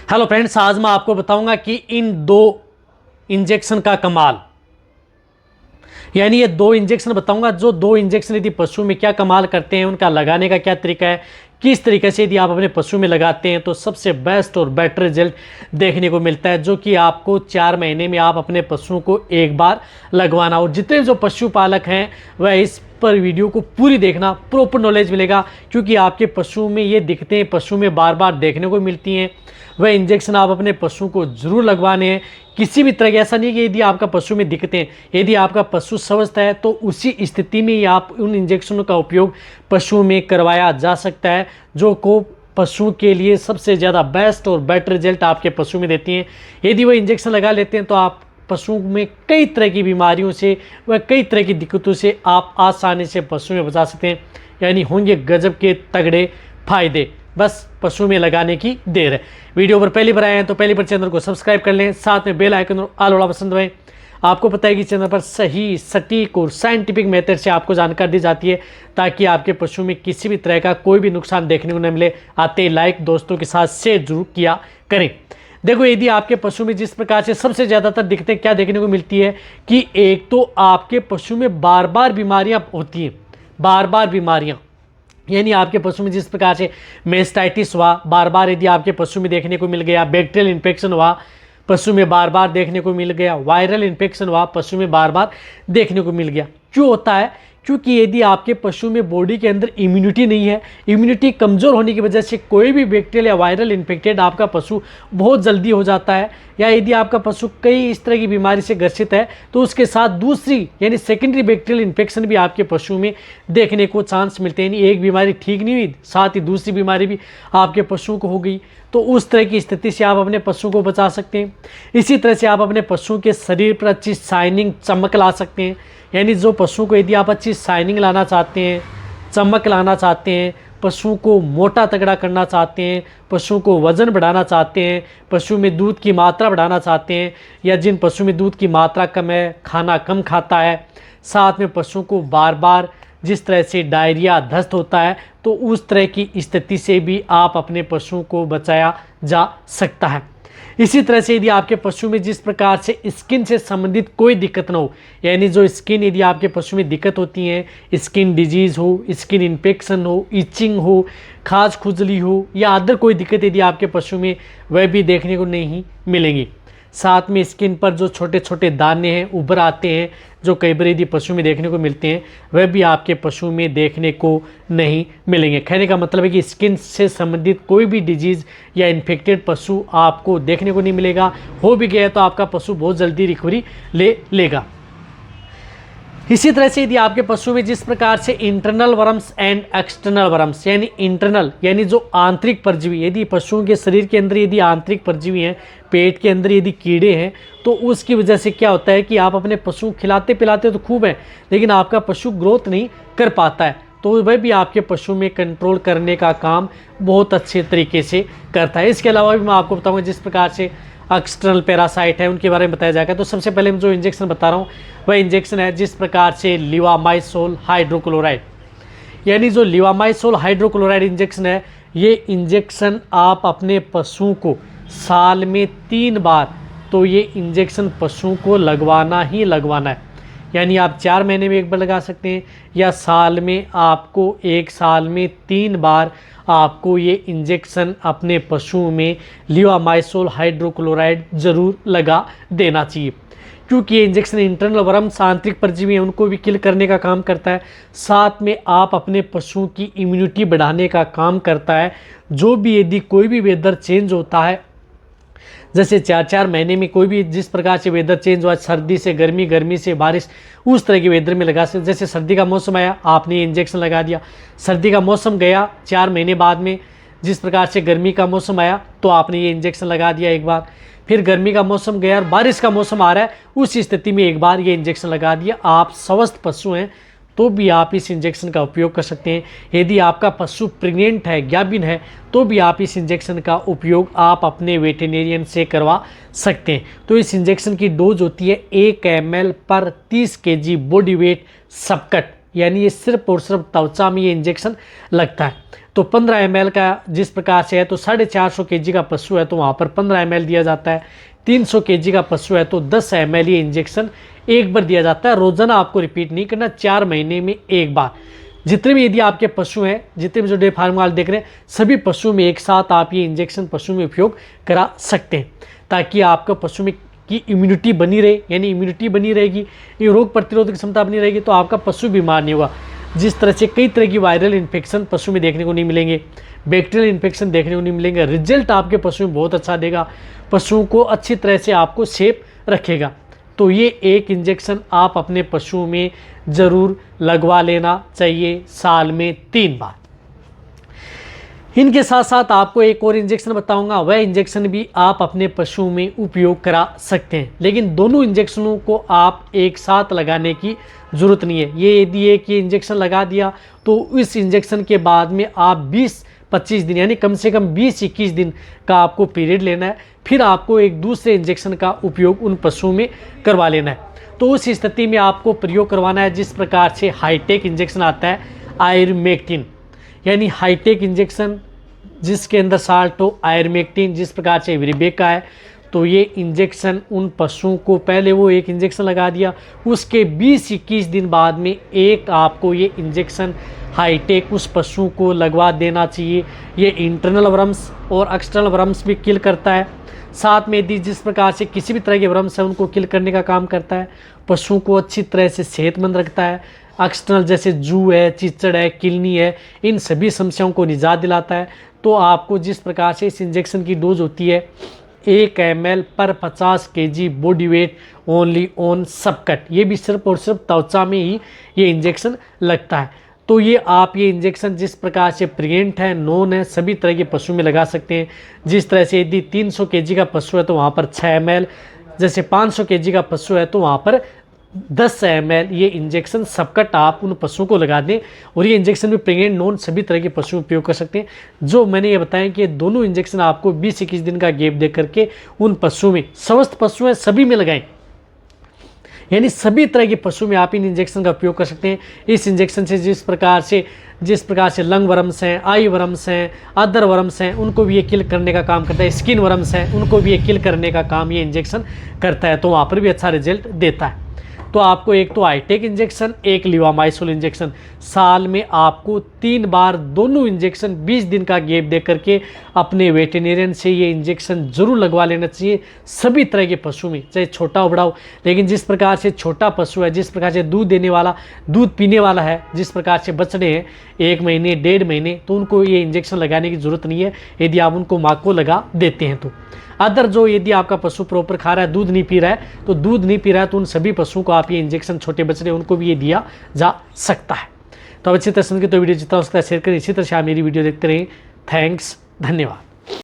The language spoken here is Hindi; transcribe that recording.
हेलो फ्रेंड्स, आज मैं आपको बताऊंगा कि इन दो इंजेक्शन का कमाल, यानी ये दो इंजेक्शन बताऊंगा। जो दो इंजेक्शन यदि पशु में क्या कमाल करते हैं, उनका लगाने का क्या तरीका है, किस तरीके से यदि आप अपने पशु में लगाते हैं तो सबसे बेस्ट और बेटर रिजल्ट देखने को मिलता है, जो कि आपको 4 महीने में आप अपने पशुओं को एक बार लगवाना। और जितने जो पशुपालक हैं वह इस पर वीडियो को पूरी देखना, प्रॉपर नॉलेज मिलेगा, क्योंकि आपके पशुओं में ये दिक्कतें हैं, पशु में बार बार देखने को मिलती हैं। वह इंजेक्शन आप अपने पशु को जरूर लगवाने हैं। किसी भी तरह की ऐसा नहीं कि यदि आपका पशु में दिक्कतें, यदि आपका पशु स्वस्थ है तो उसी स्थिति में ही आप उन इंजेक्शनों का उपयोग पशुओं में करवाया जा सकता है, जो को पशु के लिए सबसे ज़्यादा बेस्ट और बेटर रिजल्ट आपके पशु में देती हैं। यदि वह इंजेक्शन लगा लेते हैं तो आप पशुओं में कई तरह की बीमारियों से व कई तरह की दिक्कतों से आप आसानी से पशु में बचा सकते हैं, यानी होंगे गजब के तगड़े फायदे। बस पशु में लगाने की देर है। वीडियो पर पहली बार आए हैं तो पहली बार चैनल को सब्सक्राइब कर लें, साथ में बेल आइकन और ऑल वाला बटन दबाएं। आपको पता है कि चैनल पर सही, सटीक और साइंटिफिक मेथड से आपको जानकारी दी जाती है, ताकि आपके पशु में किसी भी तरह का कोई भी नुकसान देखने को न मिले। आते ही लाइक दोस्तों के साथ शेयर जरूर किया करें। देखो, यदि आपके पशु में जिस प्रकार से सबसे ज़्यादातर दिक्कतें क्या देखने को मिलती है कि एक तो आपके पशु में बार बार बीमारियाँ होती हैं, बार बार बीमारियाँ, यानी आपके पशु में जिस प्रकार से मेस्टाइटिस हुआ बार बार यदि आपके पशु में देखने को मिल गया, बैक्टीरियल इन्फेक्शन हुआ पशु में बार बार देखने को मिल गया, वायरल इन्फेक्शन हुआ पशु में बार बार देखने को मिल गया। क्यों होता है? क्योंकि यदि आपके पशु में बॉडी के अंदर इम्यूनिटी नहीं है, इम्यूनिटी कमज़ोर होने की वजह से कोई भी बैक्टीरियल या वायरल इन्फेक्टेड आपका पशु बहुत जल्दी हो जाता है। या यदि आपका पशु कई इस तरह की बीमारी से ग्रसित है तो उसके साथ दूसरी यानी सेकेंडरी बैक्टीरियल इन्फेक्शन भी आपके पशु में देखने को चांस मिलते हैं। एक बीमारी ठीक नहीं हुई, साथ ही दूसरी बीमारी भी आपके पशुओं को हो गई, तो उस तरह की स्थिति से आप अपने पशु को बचा सकते हैं। इसी तरह से आप अपने पशु के शरीर पर अच्छी शाइनिंग, चमक ला सकते हैं। यानी जो पशु को यदि आप अच्छी शाइनिंग लाना चाहते हैं, चमक लाना चाहते हैं, पशु को मोटा तगड़ा करना चाहते हैं, पशु को वज़न बढ़ाना चाहते हैं, पशु में दूध की मात्रा बढ़ाना चाहते हैं, या जिन पशु में दूध की मात्रा कम है, खाना कम खाता है, साथ में पशु को बार बार जिस तरह से डायरिया, दस्त होता है, तो उस तरह की स्थिति से भी आप अपने पशु को बचाया जा सकता है। इसी तरह से यदि आपके पशु में जिस प्रकार से स्किन से संबंधित कोई दिक्कत ना हो, यानी जो स्किन यदि आपके पशु में दिक्कत होती है, स्किन डिजीज़ हो, स्किन इन्फेक्शन हो, इचिंग हो, खाज खुजली हो, या अदर कोई दिक्कत यदि आपके पशु में, वह भी देखने को नहीं मिलेंगी। साथ में स्किन पर जो छोटे छोटे दाने हैं, उभर आते हैं, जो कई बार यदि पशु में देखने को मिलते हैं, वह भी आपके पशु में देखने को नहीं मिलेंगे। कहने का मतलब है कि स्किन से संबंधित कोई भी डिजीज़ या इन्फेक्टेड पशु आपको देखने को नहीं मिलेगा। हो भी गया तो आपका पशु बहुत जल्दी रिकवरी ले लेगा। इसी तरह से यदि आपके पशु में जिस प्रकार से internal worms and external worms, यानी इंटरनल यानी जो आंतरिक परजीवी, यदि पशुओं के शरीर के अंदर यदि आंतरिक परजीवी हैं, पेट के अंदर यदि कीड़े हैं, तो उसकी वजह से क्या होता है कि आप अपने पशु खिलाते पिलाते तो खूब हैं, लेकिन आपका पशु ग्रोथ नहीं कर पाता है, तो वह भी आपके पशु में कंट्रोल करने का काम बहुत अच्छे तरीके से करता है। इसके अलावा भी मैं आपको बताऊँगा जिस प्रकार से एक्सटर्नल पैरासाइट है, उनके बारे में बताया जाएगा। तो सबसे पहले मैं जो इंजेक्शन बता रहा हूँ वह इंजेक्शन है जिस प्रकार से लीवामाइसोल हाइड्रोक्लोराइड, यानी जो लीवामाइसोल हाइड्रोक्लोराइड इंजेक्शन है, ये इंजेक्शन आप अपने पशु को साल में 3 बार, तो ये इंजेक्शन पशु को लगवाना ही लगवाना है। यानी आप 4 महीने में एक बार लगा सकते हैं, या साल में आपको 1 साल में 3 बार आपको ये इंजेक्शन अपने पशु में लीवामाइसोल हाइड्रोक्लोराइड ज़रूर लगा देना चाहिए, क्योंकि ये इंजेक्शन इंटरनल वर्म्स, आंतरिक परजीवी हैं, उनको भी किल करने का काम करता है। साथ में आप अपने पशु की इम्यूनिटी बढ़ाने का काम करता है। जो भी यदि कोई भी वेदर चेंज होता है, जैसे 4-4 महीने में कोई भी जिस प्रकार से वेदर चेंज हुआ, सर्दी से गर्मी, गर्मी से बारिश, उस तरह के वेदर में लगा सकते। जैसे सर्दी का मौसम आया, आपने ये इंजेक्शन लगा दिया, सर्दी का मौसम गया 4 महीने बाद में, जिस प्रकार से गर्मी का मौसम आया तो आपने ये इंजेक्शन लगा दिया एक बार, फिर गर्मी का मौसम गया और बारिश का मौसम आ रहा है, उस स्थिति में एक बार ये इंजेक्शन लगा दिया। आप स्वस्थ पशु हैं तो भी आप इस इंजेक्शन का उपयोग कर सकते हैं। यदि आपका पशु प्रेग्नेंट है, ज्ञाबिन है, तो भी आप इस इंजेक्शन का उपयोग आप अपने वेटेरिनियन से करवा सकते हैं। तो इस इंजेक्शन की डोज होती है 1 ml पर 30 kg बॉडी वेट सबकट, यानी ये सिर्फ और सिर्फ त्वचा में ये इंजेक्शन लगता है। तो 15 ml का जिस प्रकार से है तो 450 kg का पशु है तो वहाँ पर 15 ml दिया जाता है। 300 kg का पशु है तो 10 ml ये इंजेक्शन एक बार दिया जाता है। रोजाना आपको रिपीट नहीं करना, 4 महीने में एक बार। जितने भी यदि आपके पशु हैं, जितने भी जो डेयरी फार्म वाले देख रहे हैं, सभी पशु में एक साथ आप ये इंजेक्शन पशु में उपयोग करा सकते हैं, ताकि आपका पशु में की इम्यूनिटी बनी रहे। यानी इम्यूनिटी बनी रहेगी, ये रोग प्रतिरोधक क्षमता बनी रहेगी, तो आपका पशु बीमार नहीं होगा। जिस तरह से कई तरह की वायरल इन्फेक्शन पशु में देखने को नहीं मिलेंगे, बैक्टीरियल इन्फेक्शन देखने को नहीं मिलेंगे, रिजल्ट आपके पशु में बहुत अच्छा देगा, पशुओं को अच्छी तरह से आपको सेफ रखेगा। तो ये एक इंजेक्शन आप अपने पशु में ज़रूर लगवा लेना चाहिए साल में 3 बार। इनके साथ साथ आपको एक और इंजेक्शन बताऊंगा, वह इंजेक्शन भी आप अपने पशु में उपयोग करा सकते हैं, लेकिन दोनों इंजेक्शनों को आप एक साथ लगाने की ज़रूरत नहीं है। ये यदि एक ये इंजेक्शन लगा दिया तो इस इंजेक्शन के बाद में आप 20-25 दिन यानी कम से कम 20-21 दिन का आपको पीरियड लेना है, फिर आपको एक दूसरे इंजेक्शन का उपयोग उन पशुओं में करवा लेना है। तो उस स्थिति में आपको प्रयोग करवाना है जिस प्रकार से हाईटेक इंजेक्शन आता है आयरमेक्टिन, यानी हाईटेक इंजेक्शन जिसके अंदर साल्टो आयरमेक्टिन जिस प्रकार से विरिबेका है। तो ये इंजेक्शन उन पशुओं को पहले वो एक इंजेक्शन लगा दिया, उसके 20-21 दिन बाद में एक आपको ये इंजेक्शन हाईटेक उस पशु को लगवा देना चाहिए। ये इंटरनल वर्म्स और एक्सटर्नल वर्म्स भी किल करता है, साथ में यदि जिस प्रकार से किसी भी तरह के वर्म्स है उनको किल करने का काम करता है, पशुओं को अच्छी तरह से सेहतमंद रखता है। एक्सटर्नल जैसे जू है, चिचड़ है, किलनी है, इन सभी समस्याओं को निजात दिलाता है। तो आपको जिस प्रकार से इस इंजेक्शन की डोज होती है 1 ml पर 50 kg body weight only on subcut, ये भी सिर्फ और सिर्फ त्वचा में ही ये इंजेक्शन लगता है। तो ये आप ये इंजेक्शन जिस प्रकार से प्रेग्नेंट है, नॉन है, सभी तरह के पशु में लगा सकते हैं। जिस तरह से यदि 300 kg का पशु है तो वहाँ पर 6 ml, जैसे 500 kg का पशु है तो वहाँ पर 10 ml ये इंजेक्शन सबकट आप उन पशुओं को लगा दें। और ये इंजेक्शन भी प्रेग्नेंट नॉन सभी तरह के पशु उपयोग कर सकते हैं। जो मैंने ये बताया कि दोनों इंजेक्शन आपको 20-21 दिन का गैप दे करके उन पशुओं में, स्वस्थ पशु हैं सभी में लगाएं, यानी सभी तरह के पशु में आप इन इंजेक्शन का उपयोग कर सकते हैं। इस इंजेक्शन से जिस प्रकार से लंग वर्म्स हैं, आई वर्म्स हैं, अदर वर्म्स हैं, उनको भी ये किल करने का काम करता है। स्किन वर्म्स हैं, उनको भी ये किल करने का काम ये इंजेक्शन करता है, तो वहाँ पर भी अच्छा रिजल्ट देता है। तो आपको एक तो हाईटेक इंजेक्शन, एक लिवामाइसोल इंजेक्शन, साल में आपको 3 बार दोनों इंजेक्शन 20 दिन का गैप दे करके अपने वेटेरिनियन से ये इंजेक्शन जरूर लगवा लेना चाहिए सभी तरह के पशु में, चाहे छोटा हो बड़ा हो। लेकिन जिस प्रकार से छोटा पशु है, जिस प्रकार से दूध देने वाला, दूध पीने वाला है, जिस प्रकार से बछड़े हैं 1 महीने 1.5 महीने, तो उनको ये इंजेक्शन लगाने की ज़रूरत नहीं है यदि आप उनको माँ को लगा देते हैं। तो अदर जो यदि आपका पशु प्रॉपर खा रहा है, दूध नहीं पी रहा है, तो उन सभी पशुओं को आप ये इंजेक्शन, छोटे बच्चे उनको भी ये दिया जा सकता है। तो अब अच्छी तरह समझ के तो वीडियो जितना हो सकता है शेयर करें। इसी तरह से आप मेरी वीडियो देखते रहें। थैंक्स, धन्यवाद।